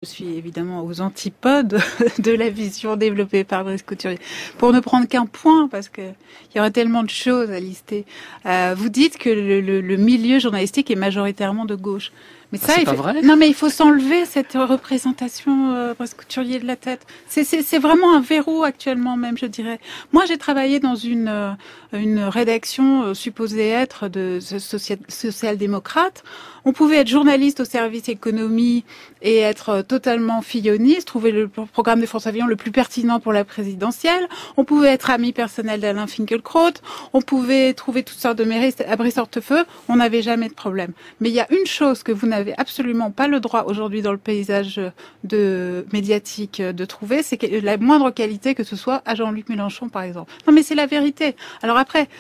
Je suis évidemment aux antipodes de la vision développée par Brice Couturier. Pour ne prendre qu'un point, parce qu'il y aurait tellement de choses à lister, vous dites que le milieu journalistique est majoritairement de gauche. Mais ça, c'est pas vrai. non, mais il faut s'enlever cette représentation Brice Couturier de la tête. C'est vraiment un verrou actuellement même, je dirais. Moi, j'ai travaillé dans une rédaction supposée être de social-démocrate. On pouvait être journaliste au service économie et être totalement filloniste, trouver le programme de François Fillon le plus pertinent pour la présidentielle. On pouvait être ami personnel d'Alain Finkielkraut. On pouvait trouver toutes sortes de mérites à Brice-Hortefeux. On n'avait jamais de problème. Mais il y a une chose que vous n'avez absolument pas le droit aujourd'hui dans le paysage médiatique de trouver, c'est la moindre qualité que ce soit à Jean-Luc Mélenchon, par exemple. Non, mais c'est la vérité. Alors après,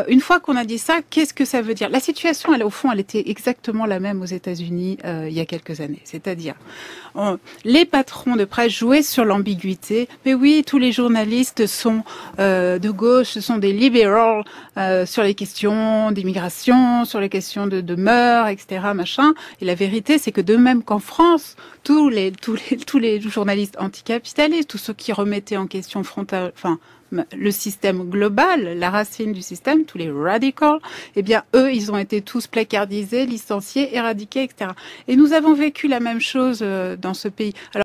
une fois qu'on a dit ça, qu'est-ce que ça veut dire? La situation, au fond, elle était exactement la même aux États-Unis il y a quelques années. C'est-à-dire, les patrons de presse jouaient sur l'ambiguïté. Mais oui, tous les journalistes sont de gauche, ce sont des libéraux sur les questions d'immigration, sur les questions de mœurs, etc., machin. Et la vérité, c'est que de même qu'en France, tous les journalistes anticapitalistes, tous ceux qui remettaient en question le système global, la racine du système, tous les radicals, eh bien, eux, ils ont été tous placardisés, licenciés, éradiqués, etc. Et nous avons vécu la même chose dans ce pays. Alors,